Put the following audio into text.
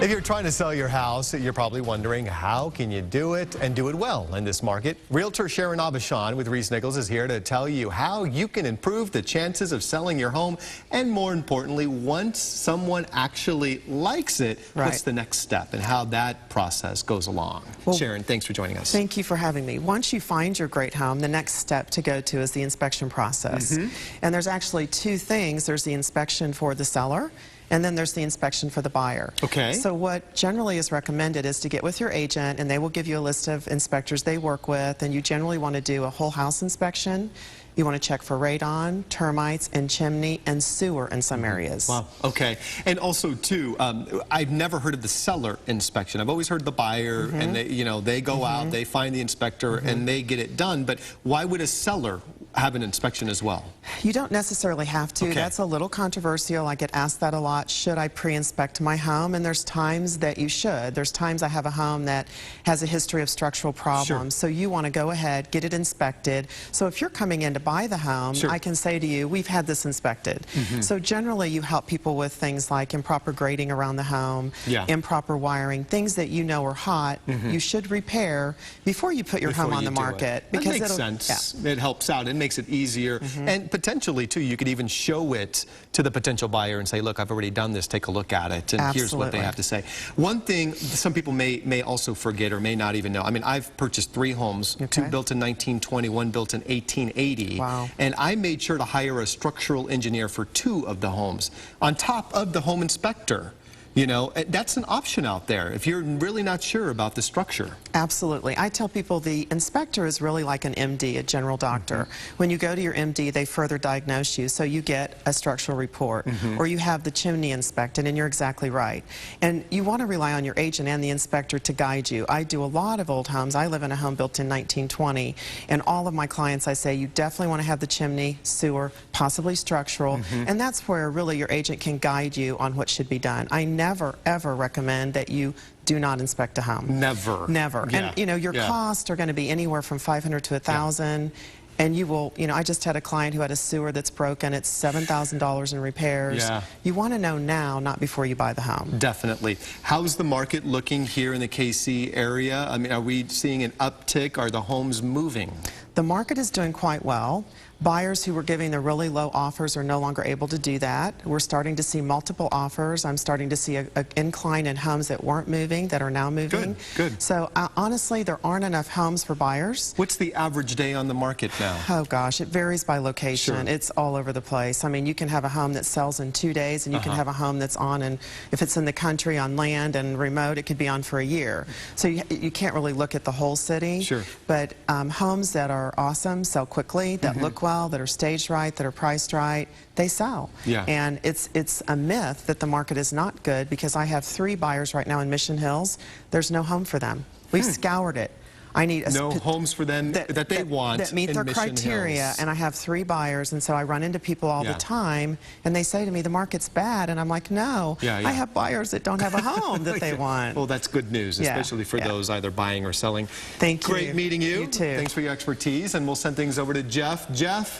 If you're trying to sell your house, you're probably wondering, how can you do it and do it well in this market? Realtor Sharon Aubchon with Reese Nichols is here to tell you how you can improve the chances of selling your home. And more importantly, once someone actually likes it, what's the next step and how that process goes along? Well, Sharon, thanks for joining us. Thank you for having me. Once you find your great home, the next step to go to is the inspection process. And there's actually two things. There's the inspection for the seller, and then there's the inspection for the buyer. Okay. So what generally is recommended is to get with your agent, and they will give you a list of inspectors they work with, and you generally want to do a whole house inspection. You want to check for radon, termites, and chimney, and sewer in some areas. Wow, okay. And also, too, I've never heard of the seller inspection. I've always heard the buyer, and they go out, they find the inspector, and they get it done. But why would a seller have an inspection as well? You don't necessarily have to. Okay. That's a little controversial. I get asked that a lot. Should I pre-inspect my home? And there's times that you should. There's times I have a home that has a history of structural problems. So you want to go ahead, get it inspected. So if you're coming in to buy the home, I can say to you, we've had this inspected. So generally you help people with things like improper grading around the home, improper wiring, things that you know are hot, you should repair before you put your home on the market. Because that makes sense. It helps out. It makes it easier. And potentially, too, you could even show it to the potential buyer and say, look, I've already done this. Take a look at it. And here's what they have to say. One thing some people may also forget or may not even know. I mean, I've purchased 3 homes, 2 built in 1920, 1 built in 1880. Wow. And I made sure to hire a structural engineer for 2 of the homes on top of the home inspector. You know, that's an option out there if you're really not sure about the structure. Absolutely. I tell people the inspector is really like an MD, a general doctor. When you go to your MD, they further diagnose you, so you get a structural report, or you have the chimney inspected, and you're exactly right. And you want to rely on your agent and the inspector to guide you. I do a lot of old homes. I live in a home built in 1920, and all of my clients, I say, you definitely want to have the chimney, sewer, possibly structural, and that's where really your agent can guide you on what should be done. I never, ever recommend that you do not inspect a home. Never. Never. And, you know, your costs are going to be anywhere from $500 to $1,000. And you will, you know, I just had a client who had a sewer that's broken. It's $7,000 in repairs. You want to know now, not before you buy the home. Definitely. How's the market looking here in the KC area? I mean, are we seeing an uptick? Are the homes moving? The market is doing quite well. Buyers who were giving the really low offers are no longer able to do that. We're starting to see multiple offers. I'm starting to see an incline in homes that weren't moving that are now moving. Good. So honestly, there aren't enough homes for buyers. What's the average day on the market now? Oh gosh, it varies by location. It's all over the place. I mean, you can have a home that sells in 2 days, and you can have a home that's on, and if it's in the country on land and remote, it could be on for a year. So you can't really look at the whole city. But homes that are awesome, sell quickly, that look well, that are staged right, that are priced right, they sell. And it's a myth that the market is not good, because I have 3 buyers right now in Mission Hills. There's no home for them. We've scoured it. I need no homes for them that they want that meet their criteria, and I have 3 buyers, and so I run into people all the time, and they say to me, the market's bad, and I'm like, no, I have buyers that don't have a home that they want. Well, that's good news, especially for those either buying or selling. Thank you. Great meeting you. You too. Thanks for your expertise, and we'll send things over to Jeff. Jeff?